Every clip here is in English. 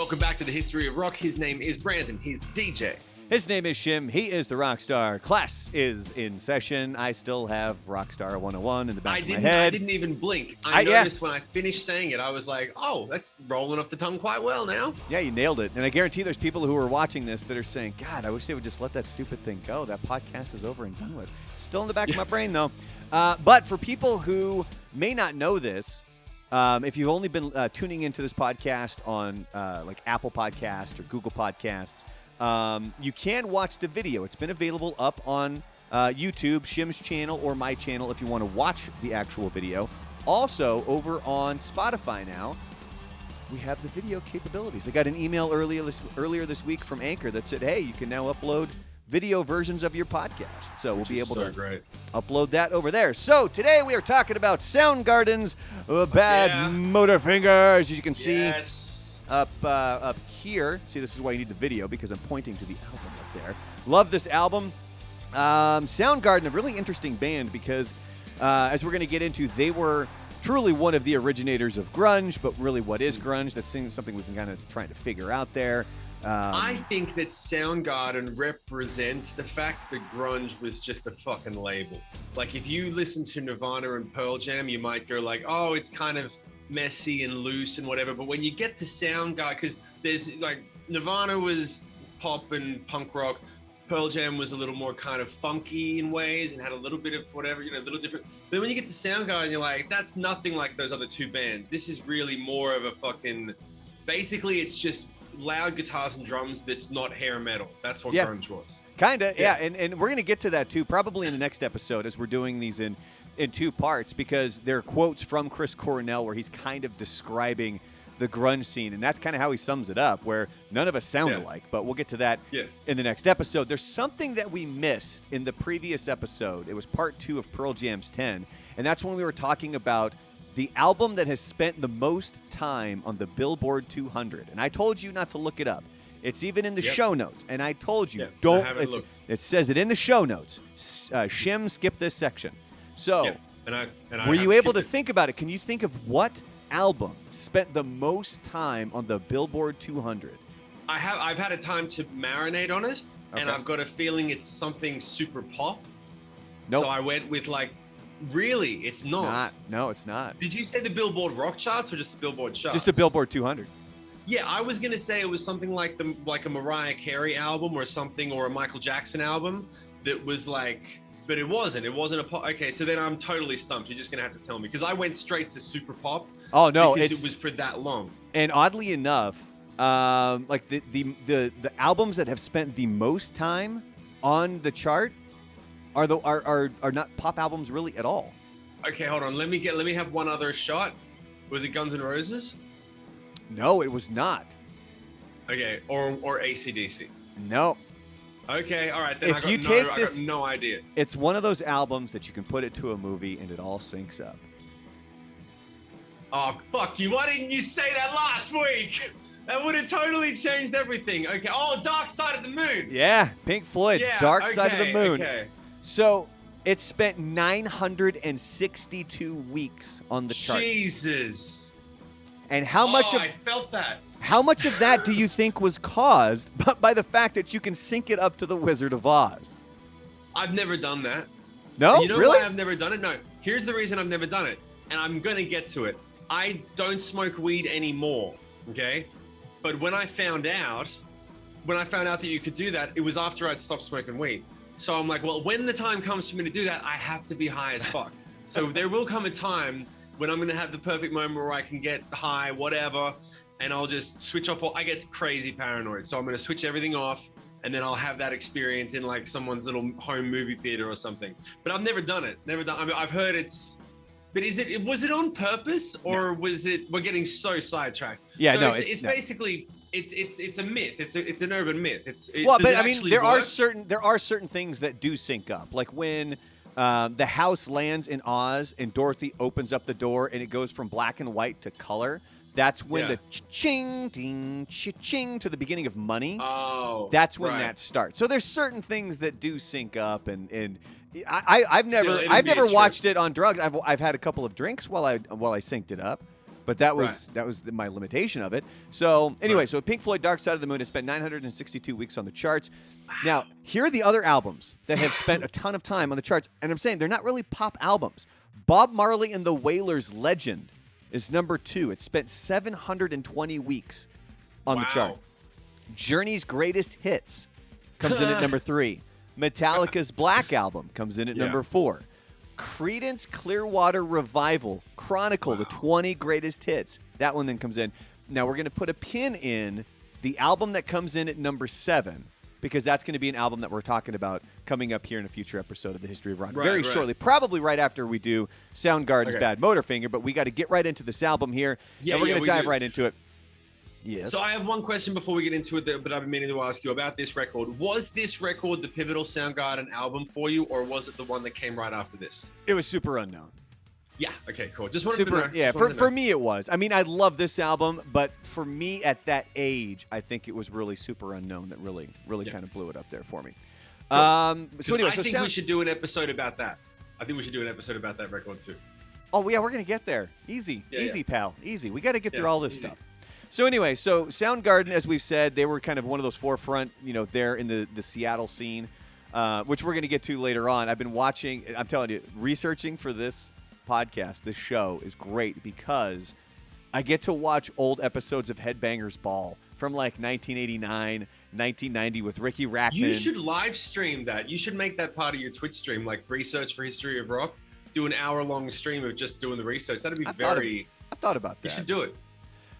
Welcome back to the History of Rock. His name is Brandon. He's DJ. His name is Shim. He is the rock star. Class is in session. I still have Rockstar 101 in the back of my head. I didn't even blink. I noticed when I finished saying it, I was like, oh, that's rolling off the tongue quite well now. Yeah, you nailed it. And I guarantee there's people who are watching this that are saying, God, I wish they would just let that stupid thing go. That podcast is over and done with. It's still in the back of my brain, though. But for people who may not know this, if you've only been tuning into this podcast on like Apple Podcasts or Google Podcasts, you can watch the video. It's been available up on YouTube, Shim's channel, or my channel if you want to watch the actual video. Also, over on Spotify now, we have the video capabilities. I got an email earlier this week from Anchor that said, hey, you can now upload video versions of your podcast. So we'll be able to upload that over there. So today we are talking about Soundgarden's Badmotorfinger, as you can see up here. See, this is why you need the video, because I'm pointing to the album up there. Love this album. Soundgarden, a really interesting band because, as we're going to get into, they were truly one of the originators of grunge, but really what is grunge? That's something we've been kind of trying to figure out there. I think that Soundgarden represents the fact that grunge was just a fucking label. Like, if you listen to Nirvana and Pearl Jam, you might go like, oh, it's kind of messy and loose and whatever. But when you get to Soundgarden, because there's like Nirvana was pop and punk rock, Pearl Jam was a little more kind of funky in ways and had a little bit of whatever, a little different. But when you get to Soundgarden, you're like, that's nothing like those other two bands. This is really more of a fucking, basically it's just loud guitars and drums that's not hair metal. That's what grunge was. Kind of, yeah. And we're going to get to that too, probably in the next episode, as we're doing these in two parts, because there are quotes from Chris Cornell where he's kind of describing the grunge scene, and that's kind of how he sums it up, where none of us sound alike, but we'll get to that in the next episode. There's something that we missed in the previous episode. It was part 2 of Pearl Jam's 10, and that's when we were talking about the album that has spent the most time on the Billboard 200. And I told you not to look it up. It's even in the show notes. And I told you, don't. It says it in the show notes. Shim, skip this section. So, were you able to think about it? Can you think of what album spent the most time on the Billboard 200? I've had a time to marinate on it, and I've got a feeling it's something super pop. Nope. So I went with like, really? It's not. No, it's not. Did you say the Billboard rock charts or just the Billboard charts? Just the Billboard 200. Yeah, I was gonna say it was something like a Mariah Carey album or something, or a Michael Jackson album that was like, but it wasn't. It wasn't a pop. Okay, so then I'm totally stumped. You're just gonna have to tell me, because I went straight to super pop. Oh no, because it was for that long. And oddly enough, like the albums that have spent the most time on the chart are not pop albums really at all. Okay, hold on. Let me have one other shot. Was it Guns N' Roses? No, it was not. Okay, or AC/DC. No. Okay, all right. Then I got no idea. It's one of those albums that you can put it to a movie and it all syncs up. Oh, fuck you. Why didn't you say that last week? That would have totally changed everything. Okay. Oh, Dark Side of the Moon. Yeah, Pink Floyd's Dark Side of the Moon. Okay. So it spent 962 weeks on the charts. Jesus. And how much of I felt that. How much of that do you think was caused by the fact that you can sync it up to the Wizard of Oz? I've never done that. No, you know really? Why I've never done it? No. Here's the reason I've never done it, and I'm gonna get to it. I don't smoke weed anymore. Okay, but when I found out that you could do that, it was after I'd stopped smoking weed. So I'm like, well, when the time comes for me to do that, I have to be high as fuck. So there will come a time when I'm going to have the perfect moment where I can get high, whatever, and I'll just switch off. I get crazy paranoid. So I'm going to switch everything off, and then I'll have that experience in like someone's little home movie theater or something. But I've never done it. Never done. I mean, I've heard but was it on purpose, or was it, we're getting so sidetracked? Yeah, so no, it's basically, it's a myth. It's an urban myth. But I mean, there are certain things that do sync up. Like when the house lands in Oz and Dorothy opens up the door and it goes from black and white to color. That's when the ching ding ching to the beginning of Money. Oh, that's when that starts. So there's certain things that do sync up, and I've never watched it on drugs. I've had a couple of drinks while I synced it up. But that was my limitation of it. So anyway, so Pink Floyd Dark Side of the Moon has spent 962 weeks on the charts. Now, here are the other albums that have spent a ton of time on the charts. And I'm saying they're not really pop albums. Bob Marley and the Wailers' Legend is number 2. It spent 720 weeks on the chart. Journey's Greatest Hits comes in at number 3. Metallica's Black Album comes in at number 4. Creedence Clearwater Revival Chronicle, the 20 greatest hits. That one then comes in. Now we're going to put a pin in the album that comes in at number 7, because that's going to be an album that we're talking about coming up here in a future episode of the History of Rock very shortly, probably right after we do Soundgarden's Badmotorfinger, but we got to get right into this album here, and we're going to dive right into it. Yes. So I have one question before we get into it, but I've been meaning to ask you about this record. Was this record the pivotal Soundgarden album for you, or was it the one that came right after this? It was super unknown. Yeah. Okay. Cool. Just wanted to know. Yeah. For me, it was. I mean, I love this album, but for me at that age, I think it was really super unknown that really kind of blew it up there for me. Cool. So anyway, I think we should do an episode about that. I think we should do an episode about that record too. Oh yeah, we're gonna get there. Easy, pal. Easy. We got to get through all this stuff. So anyway, so Soundgarden, as we've said, they were kind of one of those forefront, there in the Seattle scene, which we're going to get to later on. I've been watching, I'm telling you, researching for this podcast, this show is great because I get to watch old episodes of Headbangers Ball from like 1989, 1990 with Ricky Rackman. You should live stream that. You should make that part of your Twitch stream, like Research for History of Rock. Do an hour-long stream of just doing the research. That'd be I've thought about that. You should do it.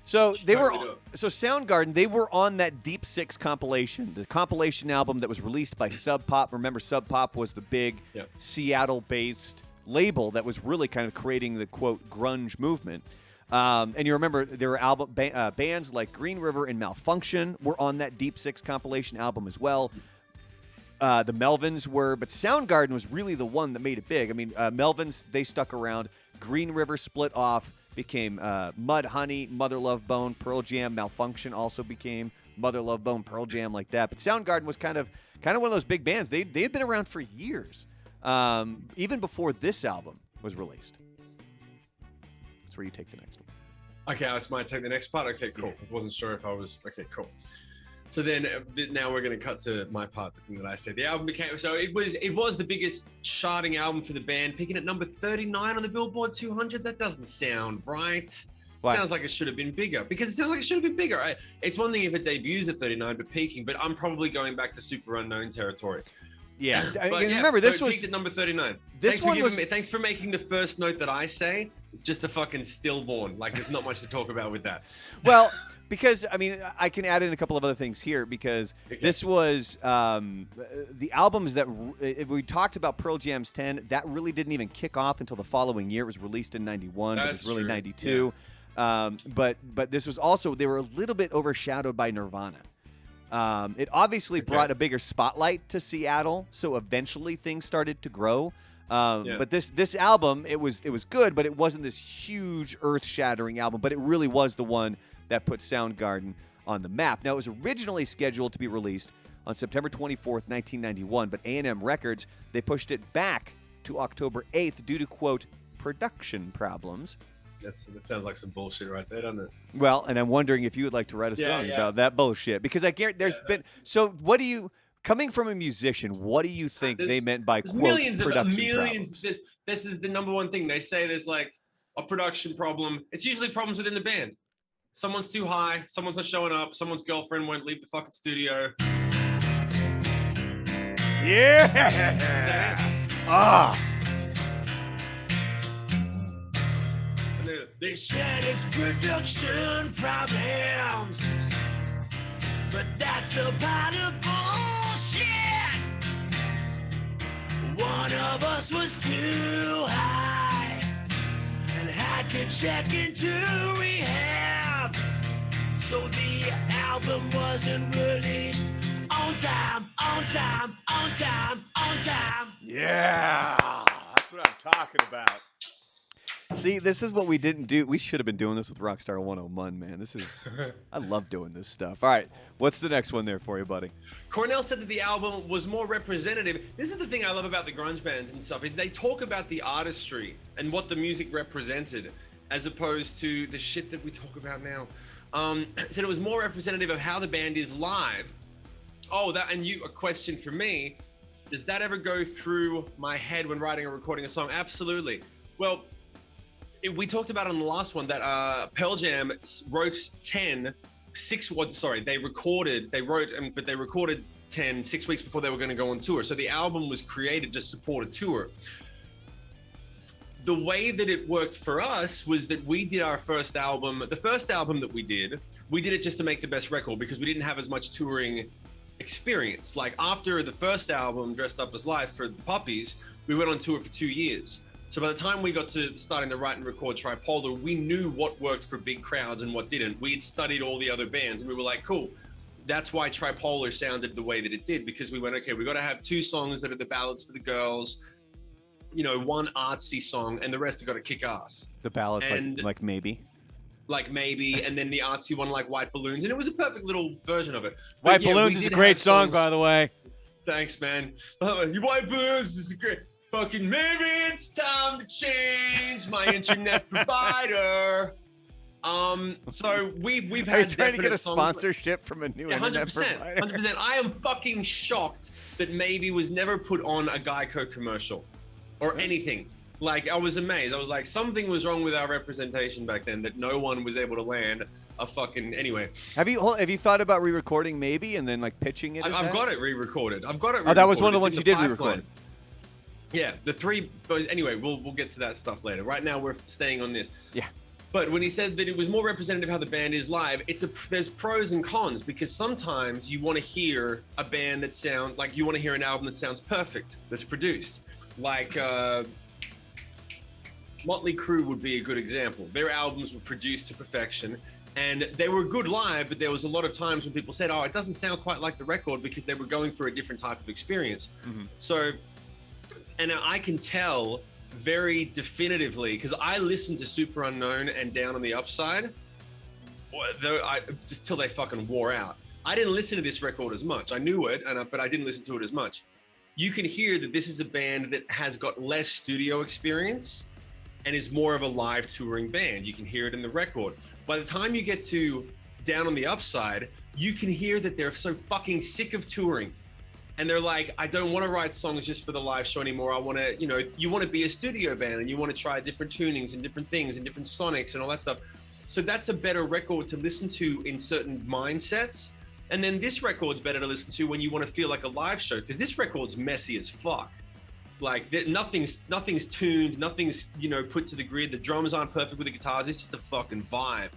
So Soundgarden, they were on that Deep Six compilation, the compilation album that was released by Sub Pop. Remember, Sub Pop was the big Seattle-based label that was really kind of creating the, quote, grunge movement. And you remember there were bands like Green River and Malfunction were on that Deep Six compilation album as well. The Melvins were, but Soundgarden was really the one that made it big. I mean, Melvins, they stuck around. Green River split off. Became Mudhoney, Mother Love Bone, Pearl Jam. Malfunction also became Mother Love Bone, Pearl Jam, like that. But Soundgarden was kind of one of those big bands. They had been around for years, even before this album was released. That's where you take the next one. Okay, that's my take the next part. Okay, cool. I wasn't sure if I was okay. Cool. So then now we're going to cut to my part, the thing that I said. The album became, so it was the biggest charting album for the band, peaking at number 39 on the Billboard 200. That doesn't sound right. What? Sounds like it should have been bigger, because it sounds like it should have been bigger. It's one thing if it debuts at 39, but peaking, but I'm probably going back to super unknown territory. Yeah. Remember, this was peaked at number 39. Thanks for making the first note that I say just a fucking stillborn. Like, there's not much to talk about with that. Well, because, I mean, I can add in a couple of other things here, because this was the albums that we talked about. Pearl Jam's 10, that really didn't even kick off until the following year. It was released in 91, but it was really 92. Yeah. But this was also, they were a little bit overshadowed by Nirvana. It obviously brought a bigger spotlight to Seattle, so eventually things started to grow. But this album, it was good, but it wasn't this huge earth-shattering album, but it really was the one that put Soundgarden on the map. Now, it was originally scheduled to be released on September 24th, 1991, but A&M Records, they pushed it back to October 8th due to, quote, production problems. That sounds like some bullshit right there, doesn't it? Well, and I'm wondering if you would like to write a song about that bullshit, because I guarantee there's been. So, what do you, coming from a musician, what do you think they meant by quote millions problems? This is the number one thing they say. There's like a production problem. It's usually problems within the band. Someone's too high. Someone's not showing up. Someone's girlfriend won't leave the fucking studio. Yeah. They said it's production problems, but that's a pile of bullshit. One of us was too high and had to check into rehab, so the album wasn't released on time. Yeah, that's what I'm talking about. See, this is what we didn't do. We should have been doing this with Rockstar 101, man. I love doing this stuff. All right, what's the next one there for you, buddy? Cornell said that the album was more representative. This is the thing I love about the grunge bands and stuff, is they talk about the artistry and what the music represented. as opposed to the shit that we talk about now. Said it was more representative of how the band is live. Oh, a question for me. Does that ever go through my head when writing or recording a song? Absolutely. Well, we talked about on the last one that Pearl Jam wrote 10, they recorded 10 6 weeks before they were going to go on tour. So the album was created to support a tour. The way that it worked for us was that we did our first album. The first album that we did it just to make the best record because we didn't have as much touring experience. Like after the first album, Dressed Up as Life for the Puppies, we went on tour for 2 years. So by the time we got to starting to write and record Tripolar, we knew what worked for big crowds and what didn't. We had studied all the other bands and we were like, cool. That's why Tripolar sounded the way that it did, because we went, okay, we got to have 2 songs that are the ballads for the girls, you know, 1 artsy song, and the rest have got to kick ass. The ballads, and, like Maybe? Like Maybe, and then the artsy one like White Balloons, and it was a perfect little version of it. White Balloons is a great song, by the way. Thanks, man. You White Balloons is a great... Fucking maybe it's time to change my internet provider. So we've had. Are you trying to get a sponsorship from a new internet provider? 100%. I am fucking shocked that Maybe was never put on a Geico commercial or anything. Like I was amazed. I was like, something was wrong with our representation back then that no one was able to land a fucking anyway. Have you thought about re-recording Maybe and then like pitching it? I've got it re-recorded. Oh, that was one of the ones you did re-record. Yeah, the 3. But anyway, we'll get to that stuff later. Right now, we're staying on this. Yeah. But when he said that it was more representative how the band is live, there's pros and cons because sometimes you want to hear a band that sounds like you want to hear an album that sounds perfect, that's produced. Like Motley Crue would be a good example. Their albums were produced to perfection. And they were good live, but there was a lot of times when people said, oh, it doesn't sound quite like the record because they were going for a different type of experience. Mm-hmm. So. And I can tell very definitively, because I listened to Super Unknown and Down on the Upside, just till they fucking wore out. I didn't listen to this record as much. I knew it, but I didn't listen to it as much. You can hear that this is a band that has got less studio experience and is more of a live touring band. You can hear it in the record. By the time you get to Down on the Upside, you can hear that they're so fucking sick of touring. And they're like, I don't want to write songs just for the live show anymore. I want to, you want to be a studio band and you want to try different tunings and different things and different sonics and all that stuff. So that's a better record to listen to in certain mindsets. And then this record's better to listen to when you want to feel like a live show, because this record's messy as fuck. Like nothing's tuned, nothing's, put to the grid. The drums aren't perfect with the guitars. It's just a fucking vibe.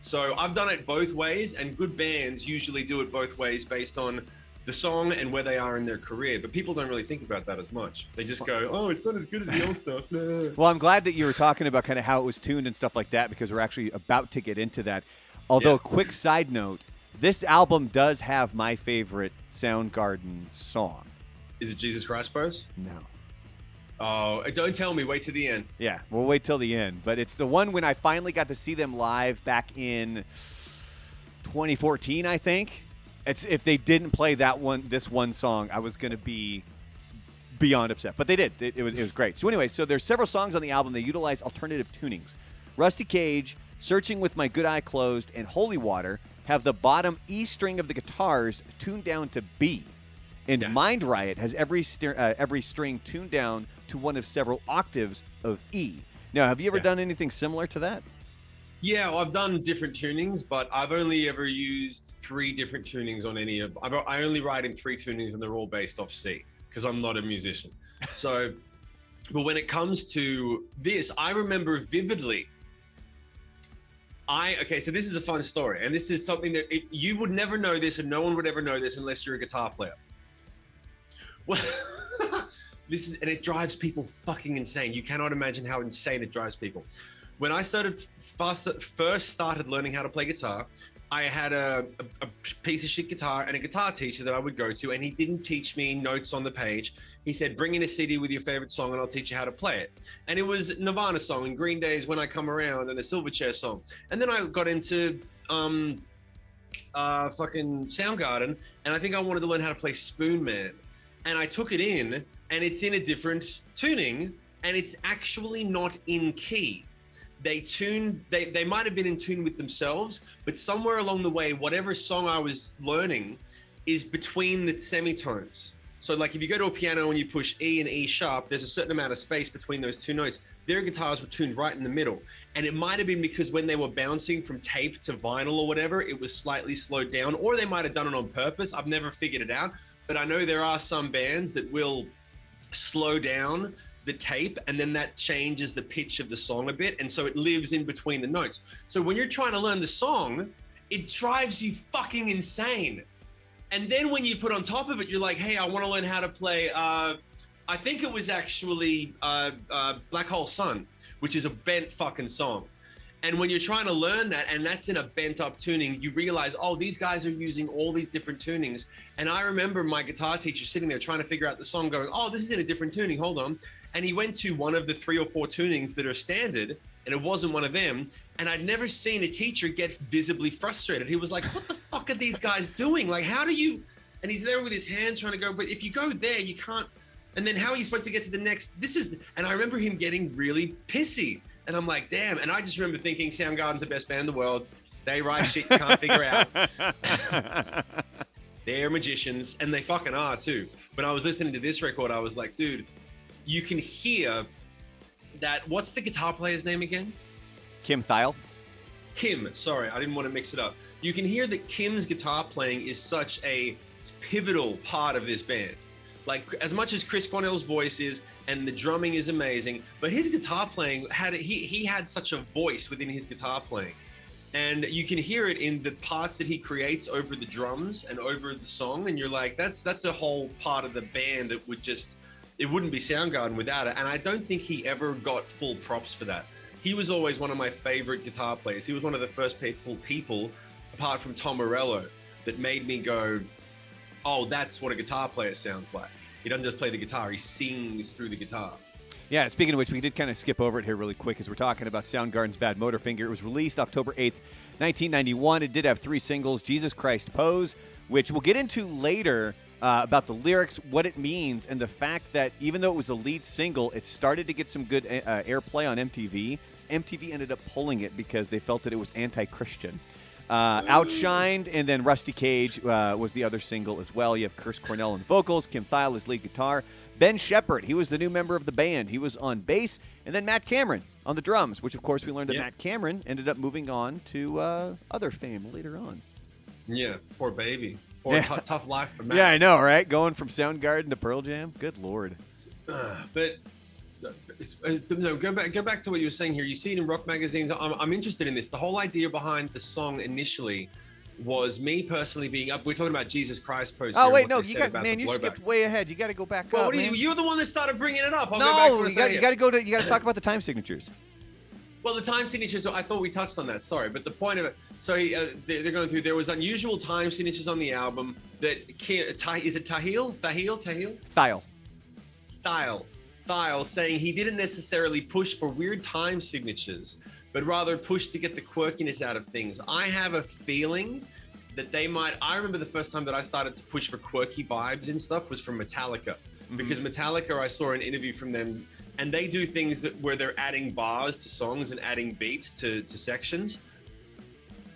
So I've done it both ways, and good bands usually do it both ways based on the song and where they are in their career, but people don't really think about that as much. They just go, oh, it's not as good as the old stuff. Well, I'm glad that you were talking about kind of how it was tuned and stuff like that, because we're actually about to get into that. Although, quick side note, this album does have my favorite Soundgarden song. Is it Jesus Christ Bros? No. Oh, don't tell me. Wait to the end. Yeah, we'll wait till the end. But it's the one when I finally got to see them live back in 2014, I think. If they didn't play this one song, I was going to be beyond upset. But they did. It was great. So anyway, there's several songs on the album that utilize alternative tunings. Rusty Cage, Searching with My Good Eye Closed, and Holy Water have the bottom E string of the guitars tuned down to B. And Mind Riot has every string tuned down to one of several octaves of E. Now, have you ever done anything similar to that? Yeah, well, I've done different tunings, but I've only ever used 3 different tunings on any of. I only write in 3 tunings, and they're all based off C because I'm not a musician. So, but when it comes to this, I remember vividly. So this is a fun story, and this is something that you would never know this, and no one would ever know this unless you're a guitar player. Well, and it drives people fucking insane. You cannot imagine how insane it drives people. When I first started learning how to play guitar, I had a piece of shit guitar and a guitar teacher that I would go to, and he didn't teach me notes on the page. He said, bring in a CD with your favorite song and I'll teach you how to play it. And it was Nirvana song and Green Day's When I Come Around and a Silverchair song. And then I got into fucking Soundgarden, and I think I wanted to learn how to play Spoon Man. And I took it in, and it's in a different tuning, and it's actually not in key. they might have been in tune with themselves, but somewhere along the way, whatever song I was learning is between the semitones. So like if you go to a piano and you push E and E sharp, there's a certain amount of space between those two notes. Their guitars were tuned right in the middle. And it might have been because when they were bouncing from tape to vinyl or whatever, it was slightly slowed down, or they might have done it on purpose. I've never figured it out, but I know there are some bands that will slow down the tape, and then that changes the pitch of the song a bit, and so it lives in between the notes. So when you're trying to learn the song, it drives you fucking insane. And then when you put on top of it, you're like, hey, I want to learn how to play, I think it was actually Black Hole Sun, which is a bent fucking song. And when you're trying to learn that, and that's in a bent up tuning, you realize, oh, these guys are using all these different tunings. And I remember my guitar teacher sitting there trying to figure out the song going, oh, this is in a different tuning, hold on. And he went to one of the 3 or 4 tunings that are standard, and it wasn't one of them. And I'd never seen a teacher get visibly frustrated. He was like, what the fuck are these guys doing? Like, how do you, and he's there with his hands trying to go, but if you go there, you can't, and then how are you supposed to get to the next, and I remember him getting really pissy. And I'm like, damn. And I just remember thinking Soundgarden's the best band in the world. They write shit you can't figure out. They're magicians, and they fucking are too. When I was listening to this record, I was like, dude, you can hear that. What's the guitar player's name again? Kim Thile. Kim, sorry, I didn't want to mix it up. You can hear that Kim's guitar playing is such a pivotal part of this band. Like, as much as Chris Cornell's voice is, and the drumming is amazing, but his guitar playing he had such a voice within his guitar playing. And you can hear it in the parts that he creates over the drums and over the song, and you're like, that's a whole part of the band that it wouldn't be Soundgarden without it. And I don't think he ever got full props for that. He was always one of my favorite guitar players. He was one of the first people apart from Tom Morello, that made me go, oh, that's what a guitar player sounds like. He doesn't just play the guitar, he sings through the guitar. Yeah, speaking of which, we did kind of skip over it here really quick as we're talking about Soundgarden's Badmotorfinger. It was released October 8th, 1991. It did have 3 singles, Jesus Christ Pose, which we'll get into later about the lyrics, what it means, and the fact that even though it was the lead single, it started to get some good airplay on MTV. MTV ended up pulling it because they felt that it was anti-Christian. Outshined, and then Rusty Cage was the other single as well. You have Chris Cornell on vocals, Kim Thile as lead guitar, Ben Shepherd, he was the new member of the band. He was on bass, and then Matt Cameron on the drums, which of course we learned that Matt Cameron ended up moving on to other fame later on. Yeah, poor baby. Tough life for Matt. Yeah, I know, right? Going from Soundgarden to Pearl Jam. Good Lord. But no, go back to what you were saying here. You see it in rock magazines. I'm interested in this. The whole idea behind the song initially was me personally being up. We're talking about Jesus Christ Pose. Oh wait, no, you skipped way ahead. You got to go back. Well, up, man. You're the one that started bringing it up. You got to talk about the time signatures. Well, the time signatures, I thought we touched on that. Sorry, but the point of it. So they're going through. There was unusual time signatures on the album. That is it Tahil? Thile saying he didn't necessarily push for weird time signatures, but rather push to get the quirkiness out of things. I have a feeling that they might. I remember the first time that I started to push for quirky vibes and stuff was from Metallica, because Metallica, I saw an interview from them, and they do things where they're adding bars to songs and adding beats to sections.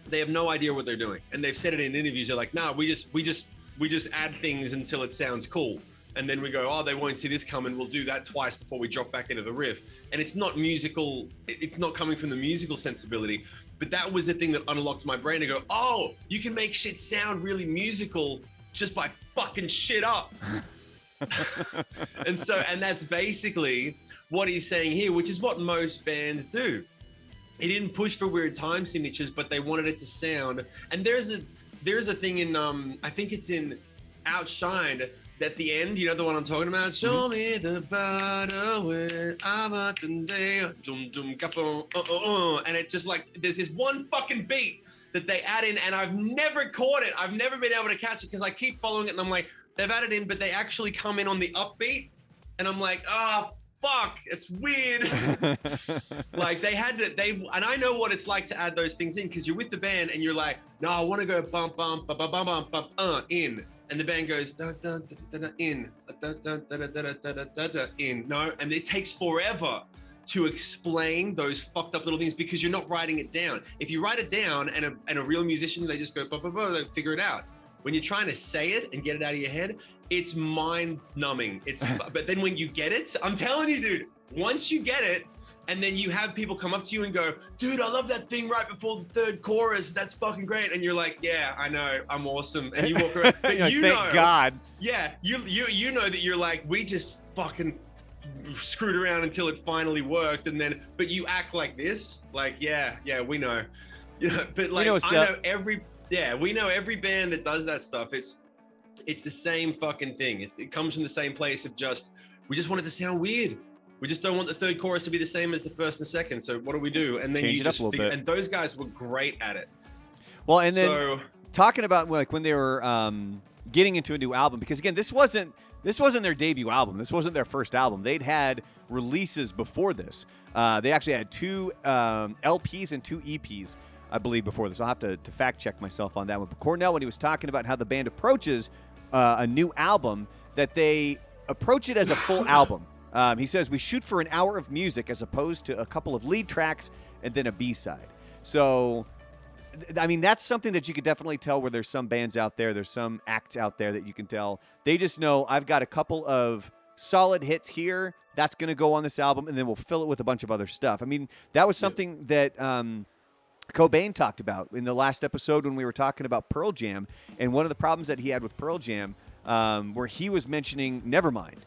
They have no idea what they're doing, and they've said it in interviews. They're like, "No, we just add things until it sounds cool." And then we go, oh, they won't see this coming. We'll do that twice before we drop back into the riff. And it's not musical. It's not coming from the musical sensibility. But that was the thing that unlocked my brain to go, oh, you can make shit sound really musical just by fucking shit up. And that's basically what he's saying here, which is what most bands do. He didn't push for weird time signatures, but they wanted it to sound. And there's a thing in, I think it's in Outshined, at the end, you know the one I'm talking about? Show me the better way, and it just like, there's this one fucking beat that they add in, and I've never caught it. I've never been able to catch it because I keep following it, and I'm like, they've added in, but they actually come in on the upbeat, and I'm like, oh, fuck, it's weird. Like and I know what it's like to add those things in, because you're with the band, and you're like, no, I want to go bump, bump, bump, bump, bump, bump, in. And the band goes da, da, da, da, da, in, da, da, da, da, da, da, da, da, da, in, no, and it takes forever. to explain those fucked up little things because you're not writing it down. If you write it down and a real musician, they just go, blah, blah, blah, they figure it out. When you're trying to say it and get it out of your head, it's mind numbing. But then when you get it, I'm telling you, dude, once you get it, and then you have people come up to you and go, dude, I love that thing right before the third chorus. That's fucking great. And you're like, yeah, I know, I'm awesome. And you walk around, but you know, thank God. Yeah, you know that you're like, we just fucking screwed around until it finally worked. And then, but you act like this, like, yeah, we know. You know, but like, we know every band that does that stuff. It's the same fucking thing. It comes from the same place of just, we just want it to sound weird. We just don't want the third chorus to be the same as the first and second. So what do? And then change you just figure, and those guys were great at it. Well, and then talking about like when they were getting into a new album, because again, this wasn't their debut album. This wasn't their first album. They'd had releases before this. They actually had 2 LPs and 2 EPs, I believe, before this. I'll have to fact check myself on that one. But Cornell, when he was talking about how the band approaches a new album, that they approach it as a full album. He says, we shoot for an hour of music as opposed to a couple of lead tracks and then a B-side. So, I mean, that's something that you could definitely tell where there's some bands out there, there's some acts out there that you can tell. They just know, I've got a couple of solid hits here, that's going to go on this album, and then we'll fill it with a bunch of other stuff. I mean, that was something that Cobain talked about in the last episode when we were talking about Pearl Jam, and one of the problems that he had with Pearl Jam, where he was mentioning Nevermind.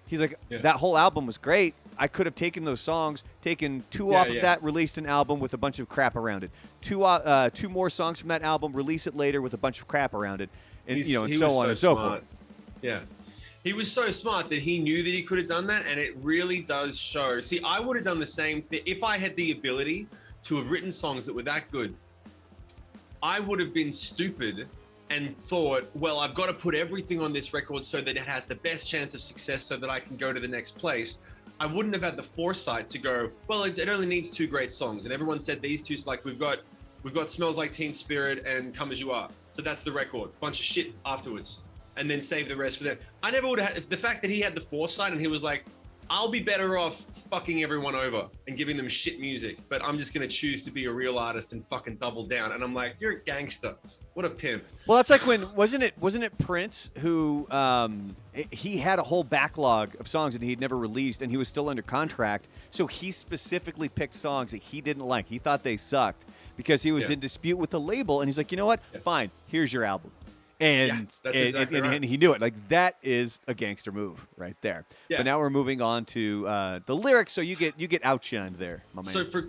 He's like, that whole album was great. I could have taken those songs, taken 2 off of that, released an album with a bunch of crap around it. 2 more songs from that album, release it later with a bunch of crap around it, and and so on and so forth. Yeah, he was so smart that he knew that he could have done that, and it really does show. See, I would have done the same thing if I had the ability to have written songs that were that good. I would have been stupid and thought, well, I've got to put everything on this record so that it has the best chance of success so that I can go to the next place. I wouldn't have had the foresight to go, well, it only needs 2 great songs. And everyone said these 2, like we've got Smells Like Teen Spirit and Come As You Are. So that's the record, bunch of shit afterwards. And then save the rest for them. I never would have had, the fact that he had the foresight and he was like, I'll be better off fucking everyone over and giving them shit music, but I'm just going to choose to be a real artist and fucking double down. And I'm like, you're a gangster. What a pimp. Well, that's like when wasn't it Prince who he had a whole backlog of songs that he'd never released and he was still under contract, so he specifically picked songs that he didn't like. He thought they sucked because he was in dispute with the label, and he's like, you know what? Fine, here's your album. And, that's exactly right. And he knew it. Like, that is a gangster move right there. Yeah. But now we're moving on to the lyrics, so you get Outshined there, my man. So for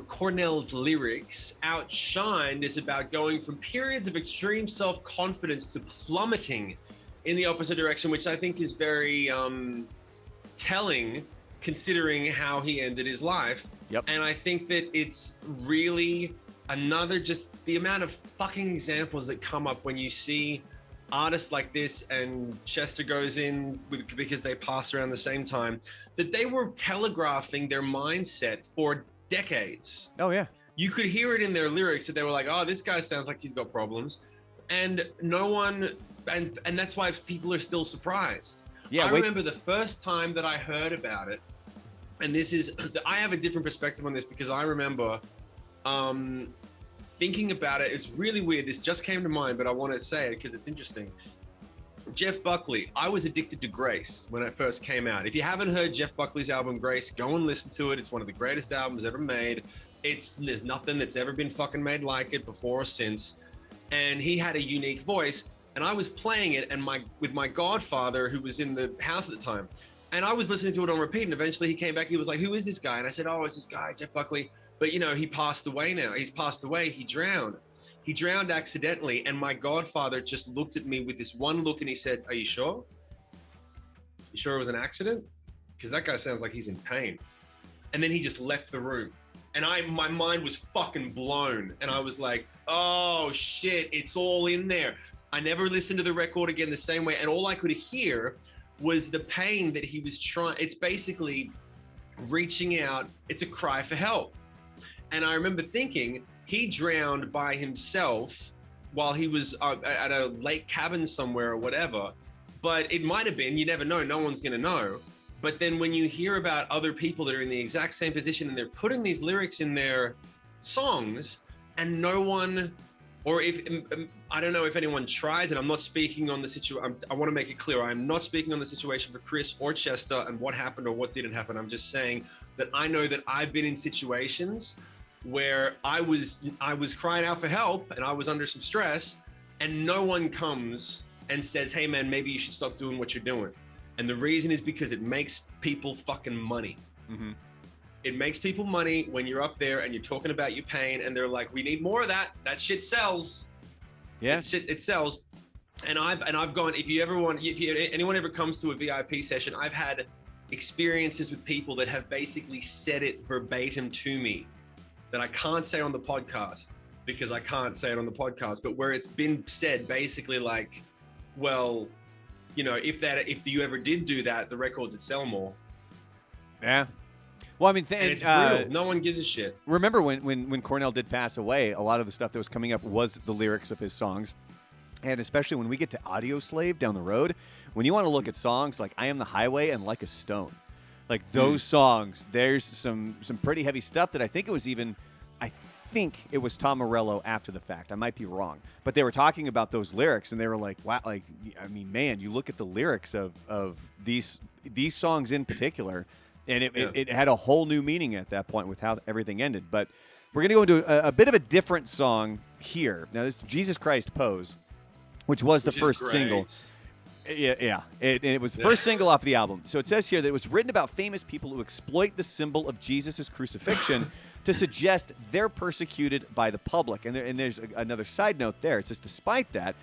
Cornell's lyrics, Outshined is about going from periods of extreme self-confidence to plummeting in the opposite direction, which I think is very telling considering how he ended his life. Yep. And I think that it's really another, just the amount of fucking examples that come up when you see artists like this, and Chester goes in because they pass around the same time, that they were telegraphing their mindset for decades. Oh yeah. You could hear it in their lyrics that they were like, oh, this guy sounds like he's got problems. And no one, and that's why people are still surprised. Yeah, I remember the first time that I heard about it, and this is, I have a different perspective on this because I remember thinking about it. It's really weird. This just came to mind, but I want to say it because it's interesting. Jeff Buckley, I was addicted to Grace when it first came out. If you haven't heard Jeff Buckley's album Grace, go and listen to it. It's one of the greatest albums ever made. There's nothing that's ever been fucking made like it before or since. And he had a unique voice, and I was playing it with my godfather, who was in the house at the time. And I was listening to it on repeat, and eventually he came back. He was like, who is this guy? And I said, oh, it's this guy, Jeff Buckley. But, he passed away now. He's passed away. He drowned. He drowned accidentally. And my godfather just looked at me with this one look, and he said, are you sure? You sure it was an accident? Because that guy sounds like he's in pain. And then he just left the room. And my mind was fucking blown. And I was like, oh, shit, it's all in there. I never listened to the record again the same way. And all I could hear was the pain that he was trying. It's basically reaching out. It's a cry for help. And I remember thinking he drowned by himself while he was at a lake cabin somewhere or whatever. But it might have been, you never know, no one's going to know. But then when you hear about other people that are in the exact same position and they're putting these lyrics in their songs and no one, or if, I don't know if anyone tries, and I'm not speaking on the situation, I want to make it clear, I'm not speaking on the situation for Chris or Chester and what happened or what didn't happen. I'm just saying that I know that I've been in situations where I was crying out for help and I was under some stress and no one comes and says, hey man, maybe you should stop doing what you're doing. And the reason is because it makes people fucking money. Mm-hmm. It makes people money when you're up there and you're talking about your pain and they're like, we need more of that. That shit sells. Yeah. It sells. And I've gone, if anyone ever comes to a VIP session, I've had experiences with people that have basically said it verbatim to me that I can't say on the podcast because I can't say it on the podcast, but where it's been said basically like, well, you know, if you ever did do that, the records would sell more. Yeah. Well, I mean, and it's brutal. No one gives a shit. Remember when Cornell did pass away, a lot of the stuff that was coming up was the lyrics of his songs. And especially when we get to Audio Slave down the road, when you want to look at songs like I Am the Highway and Like a Stone, like those songs, there's some pretty heavy stuff that I think it was Tom Morello after the fact. I might be wrong. But they were talking about those lyrics and they were like, wow, like, I mean, man, you look at the lyrics of these songs in particular, and it had a whole new meaning at that point with how everything ended. But we're going to go into a bit of a different song here. Now, this is Jesus Christ Pose, which was the first single. Yeah. It was the first single off the album. So it says here that it was written about famous people who exploit the symbol of Jesus' crucifixion to suggest they're persecuted by the public. And there's another side note there. It says, despite that,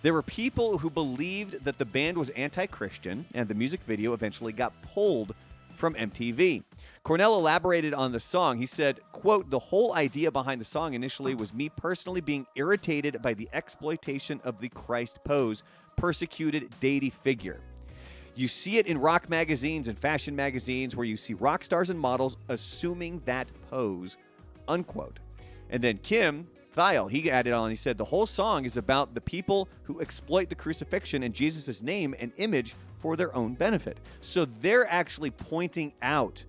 there were people who believed that the band was anti-Christian, and the music video eventually got pulled from MTV. Cornell elaborated on the song. He said, quote, the whole idea behind the song initially was me personally being irritated by the exploitation of the Christ pose, persecuted deity figure. You see it in rock magazines and fashion magazines where you see rock stars and models assuming that pose, unquote. And then Kim Thiel, he added on, he said, the whole song is about the people who exploit the crucifixion and Jesus' name and image for their own benefit. So they're actually pointing out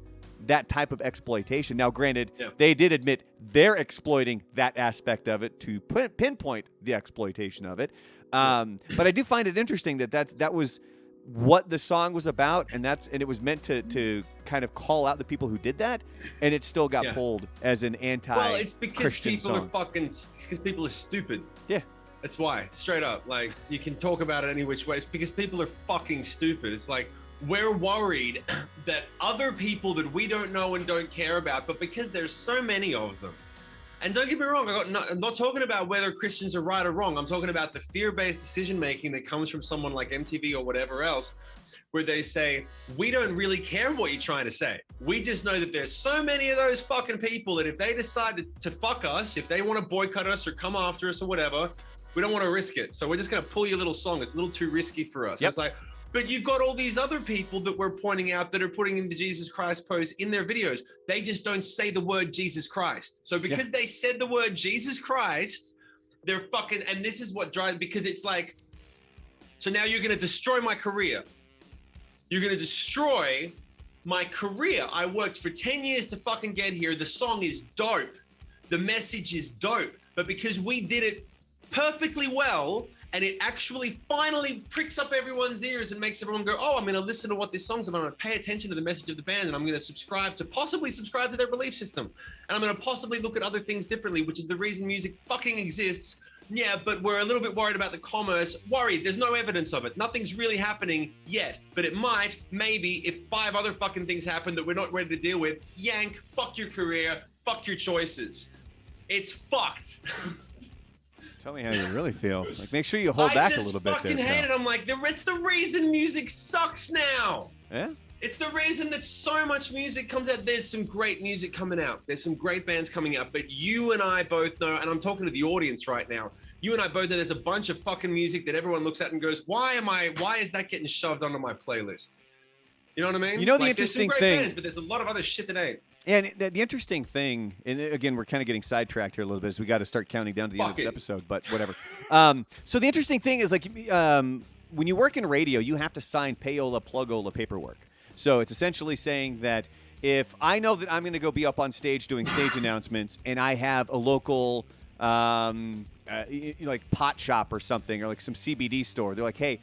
that type of exploitation. Now, granted, they did admit they're exploiting that aspect of it to pinpoint the exploitation of it. But I do find it interesting that was what the song was about, and it was meant to kind of call out the people who did that, and it still got pulled as an anti-Christian Well, it's because people are because people are stupid. Yeah. That's why, straight up. Like, you can talk about it any which way. It's because people are fucking stupid. It's like, we're worried that other people that we don't know and don't care about, but because there's so many of them. And don't get me wrong, I'm not talking about whether Christians are right or wrong. I'm talking about the fear-based decision-making that comes from someone like MTV or whatever else, where they say, we don't really care what you're trying to say. We just know that there's so many of those fucking people that if they decide to fuck us, if they want to boycott us or come after us or whatever, we don't want to risk it. So we're just going to pull your little song. It's a little too risky for us. It's like, but you've got all these other people that we're pointing out that are putting in the Jesus Christ pose in their videos. They just don't say the word Jesus Christ. So because they said the word Jesus Christ, they're fucking, and this is what drives, because it's like, so now you're going to destroy my career. You're going to destroy my career. I worked for 10 years to fucking get here. The song is dope. The message is dope. But because we did it perfectly well, and it actually finally pricks up everyone's ears and makes everyone go, oh, I'm going to listen to what this song's about. I'm going to pay attention to the message of the band, and I'm going to possibly subscribe to their belief system. And I'm going to possibly look at other things differently, which is the reason music fucking exists. Yeah, but we're a little bit worried about the commerce. Worried, there's no evidence of it. Nothing's really happening yet, but it might, maybe, if 5 other fucking things happen that we're not ready to deal with. Yank, fuck your career, fuck your choices. It's fucked. Tell me how you really feel. Like, make sure you hold back a little bit there. I just fucking hate it. I'm like, it's the reason music sucks now. Yeah? It's the reason that so much music comes out. There's some great music coming out. There's some great bands coming out. But you and I both know, and I'm talking to the audience right now, you and I both know there's a bunch of fucking music that everyone looks at and goes, why is that getting shoved onto my playlist? You know what I mean? You know, the interesting thing. Bands, but there's a lot of other shit that ain't. And the interesting thing, and again, we're kind of getting sidetracked here a little bit, as we got to start counting down to the end of this episode, but whatever. So the interesting thing is, like, when you work in radio, you have to sign payola, plugola paperwork. So it's essentially saying that if I know that I'm going to go be up on stage doing stage announcements and I have a local like pot shop or something or like some CBD store, they're like, hey,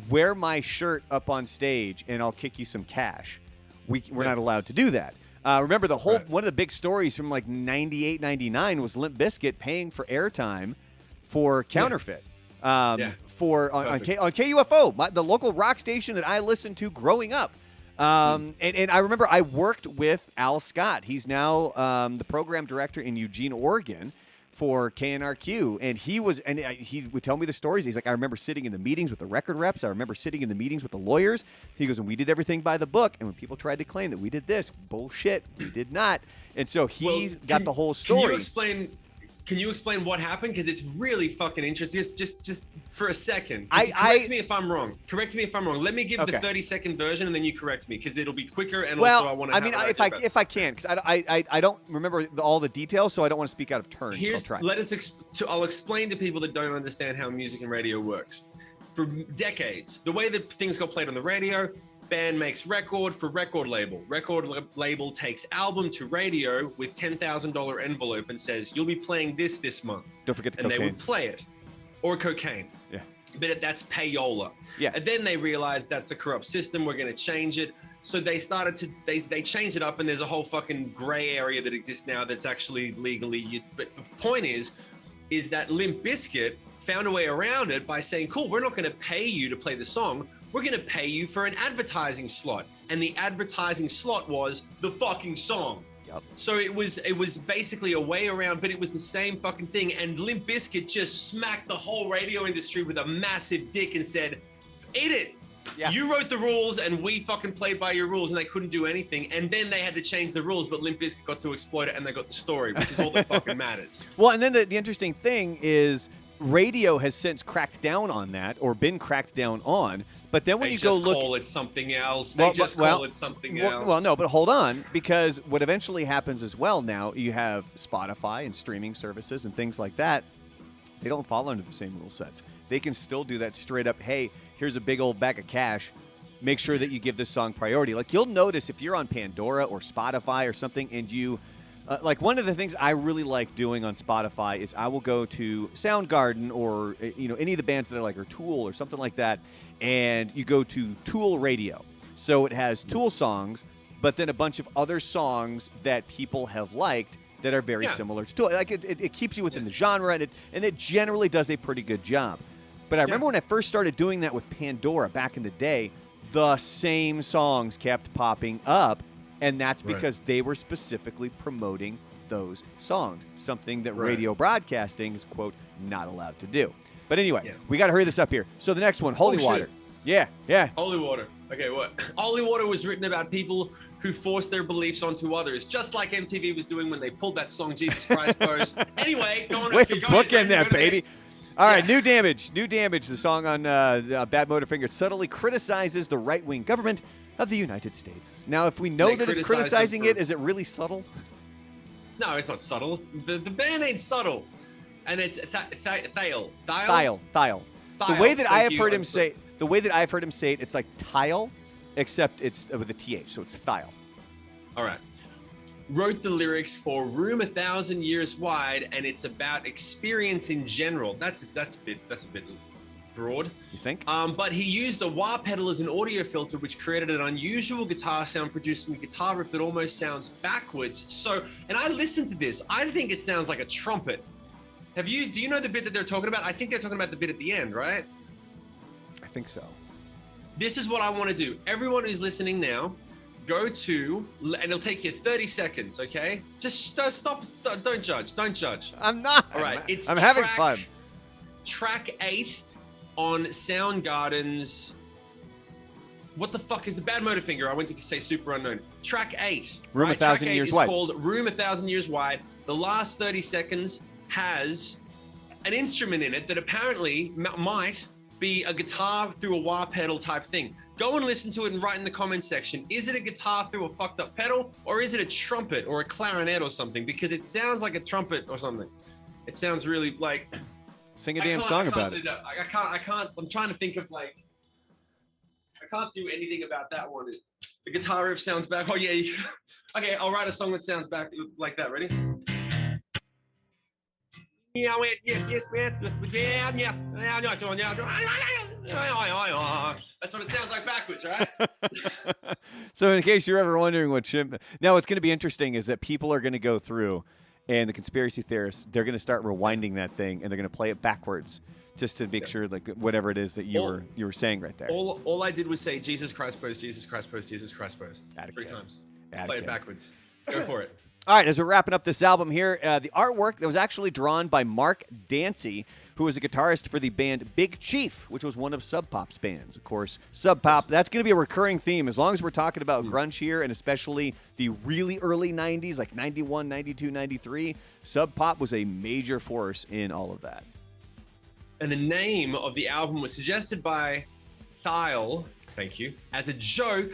wear my shirt up on stage and I'll kick you some cash. We're not allowed to do that. Remember the whole one of the big stories from like 98, 99 was Limp Bizkit paying for airtime for Counterfeit. On KUFO, the local rock station that I listened to growing up. And I remember I worked with Al Scott. He's now the program director in Eugene, Oregon for KNRQ. And he would tell me the stories. He's like, I remember sitting in the meetings with the record reps. I remember sitting in the meetings with the lawyers. He goes, and we did everything by the book. And when people tried to claim that we did this, bullshit, we did not. And so he's got the whole story. Can you explain what happened? Because it's really fucking interesting. Just for a second. Correct me if I'm wrong. Let me give the 30-second version, and then you correct me, because it'll be quicker. And also, I want to. If I can, because I don't remember all the details, so I don't want to speak out of turn. I'll explain to people that don't understand how music and radio works. For decades, the way that things got played on the radio. Band makes record for record label. Label takes album to radio with $10,000 envelope and says, you'll be playing this month. Don't forget the cocaine. And they would play it. Or cocaine. Yeah. But that's payola. Yeah. And then they realized that's a corrupt system. We're going to change it. So they they changed it up, and there's a whole fucking gray area that exists now that's actually legally. But the point is that Limp Bizkit found a way around it by saying, cool, we're not going to pay you to play the song. We're going to pay you for an advertising slot. And the advertising slot was the fucking song. Yep. So it was basically a way around, but it was the same fucking thing. And Limp Bizkit just smacked the whole radio industry with a massive dick and said, eat it. Yeah. You wrote the rules and we fucking played by your rules, and they couldn't do anything. And then they had to change the rules, but Limp Bizkit got to exploit it, and they got the story, which is all that fucking matters. Well, and then the interesting thing is radio has since cracked down on that, or been cracked down on. But then when you go look, they just call it something else. Well, no, but hold on, because what eventually happens as well now, you have Spotify and streaming services and things like that. They don't fall under the same rule sets. They can still do that straight up. Hey, here's a big old bag of cash. Make sure that you give this song priority. Like, you'll notice if you're on Pandora or Spotify or something, and you like, one of the things I really like doing on Spotify is I will go to Soundgarden or any of the bands that I like, or Tool or something like that, and you go to Tool Radio. So it has Tool songs, but then a bunch of other songs that people have liked that are very similar to Tool. Like, it keeps you within the genre, and it generally does a pretty good job. But I remember when I first started doing that with Pandora back in the day, the same songs kept popping up. And that's because they were specifically promoting those songs, something that radio broadcasting is, quote, not allowed to do. But anyway, we got to hurry this up here. So the next one, Holy Water. Yeah. Holy Water. Okay, what? Holy Water was written about people who force their beliefs onto others, just like MTV was doing when they pulled that song, Jesus Christ Goes. Anyway, go on. Wait, bookend that, baby. All right, New Damage. The song on Badmotorfinger subtly criticizes the right-wing government of the United States. Now, if we know that it's criticizing it, is it really subtle? No, it's not subtle. The band ain't subtle. And it's Thale. The way that I have heard him say it, it's like tile, except it's with a TH, so it's Thale. All right. Wrote the lyrics for Room 1,000 Years Wide, and it's about experience in general. That's a bit broad. You think? But he used a wah pedal as an audio filter, which created an unusual guitar sound, producing a guitar riff that almost sounds backwards. So, and I listened to this. I think it sounds like a trumpet. Do you know the bit that they're talking about? I think they're talking about the bit at the end, right? I think so. This is what I want to do. Everyone who's listening now, go to, and it'll take you 30 seconds, okay? Just stop, don't judge. I'm not. All right, I'm having fun. Track 8 on Soundgarden's, what the fuck is the Badmotorfinger? I went to say Super Unknown. Track 8. Room 1,000 Years Wide. It's called Room 1,000 Years Wide. The last 30 seconds has an instrument in it that apparently might be a guitar through a wah pedal type thing. Go and listen to it and write in the comments section. Is it a guitar through a fucked up pedal, or is it a trumpet or a clarinet or something? Because it sounds like a trumpet or something. It sounds really like... Sing a damn song about it. I can't. I'm trying to think of, like... I can't do anything about that one. The guitar riff sounds back. Oh yeah. Okay, I'll write a song that sounds back like that. Ready? Yeah, yes, yeah. That's what it sounds like backwards, right? So in case you're ever wondering what Shim, now what's going to be interesting is that people are going to go through, and the conspiracy theorists, they're going to start rewinding that thing, and they're going to play it backwards just to make sure, like, whatever it is that you were saying right there. All I did was say Jesus Christ pose, Jesus Christ pose, Jesus Christ pose. 3 times. Play it backwards. Go for it. All right, as we're wrapping up this album here, the artwork that was actually drawn by Mark Dancy, who was a guitarist for the band Big Chief, which was one of Sub Pop's bands. Of course, Sub Pop, that's going to be a recurring theme as long as we're talking about grunge here, and especially the really early 90s, like 91, 92, 93. Sub Pop was a major force in all of that. And the name of the album was suggested by Thyle, thank you, as a joke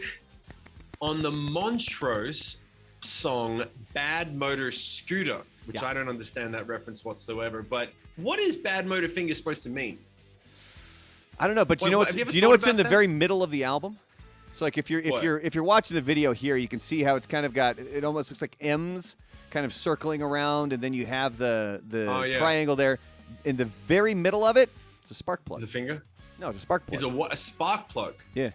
on the Montrose song Bad Motor Scooter, which I don't understand that reference whatsoever. But what is Badmotorfinger supposed to mean? I don't know, but do you know what's in the very middle of the album? So like if you're watching the video here, you can see how it's kind of got, it almost looks like M's kind of circling around, and then you have the triangle there. In the very middle of it, it's a spark plug. Is it a finger? No, it's a spark plug. Is a spark plug? Yeah.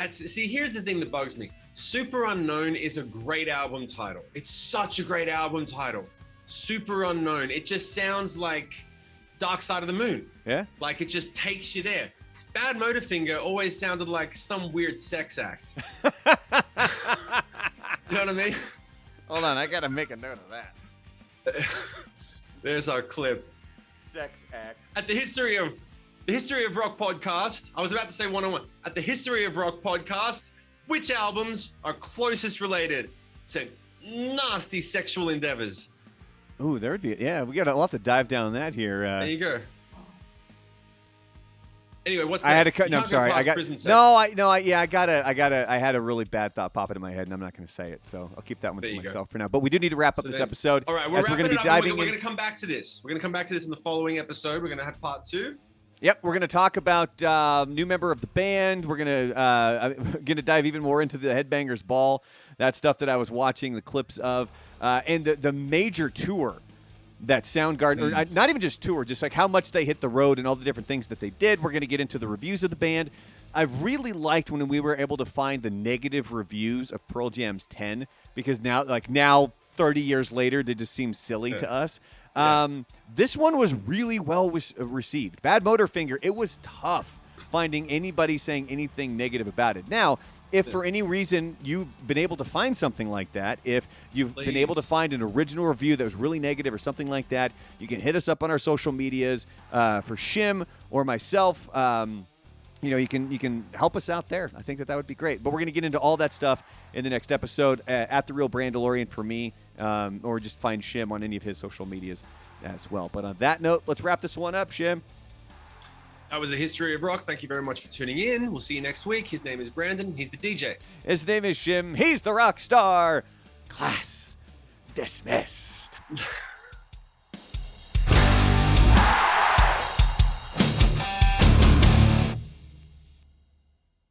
See, here's the thing that bugs me. Super Unknown is a great album title. It's such a great album title. Super Unknown. It just sounds like Dark Side of the Moon. Yeah. Like it just takes you there. Badmotorfinger always sounded like some weird sex act. You know what I mean? Hold on, I gotta make a note of that. There's our clip. Sex act. At the History of Rock podcast, I was about to say 101. At the History of Rock podcast, which albums are closest related to nasty sexual endeavors? Ooh, there would be. Yeah, we'll have to dive down that here. There you go. Anyway, what's I next? had to cut. No, I'm sorry. I had a really bad thought pop into my head, and I'm not going to say it, so I'll keep that one to myself for now. But we do need to wrap up this episode. All right, we're going to be diving. We're going to come back to this. We're going to come back to this in the following episode. We're going to have part 2. Yep, we're going to talk about new member of the band. We're going to dive even more into the Headbangers Ball, that stuff that I was watching the clips of, and the major tour that Soundgarden, or not even just tour, just like how much they hit the road and all the different things that they did. We're going to get into the reviews of the band. I really liked when we were able to find the negative reviews of Pearl Jam's 10, because now 30 years later, they just seem silly to us. This one was really well received. Badmotorfinger, it was tough finding anybody saying anything negative about it. Now, if for any reason you've been able to find something like that, if you've been able to find an original review that was really negative or something like that, you can hit us up on our social medias for Shim or myself. You can help us out there. I think that would be great. But we're going to get into all that stuff in the next episode at The Real Brandalorian for me, or just find Shim on any of his social medias as well. But on that note, let's wrap this one up, Shim. That was the History of Rock. Thank you very much for tuning in. We'll see you next week. His name is Brandon. He's the DJ. His name is Shim. He's the rock star. Class dismissed.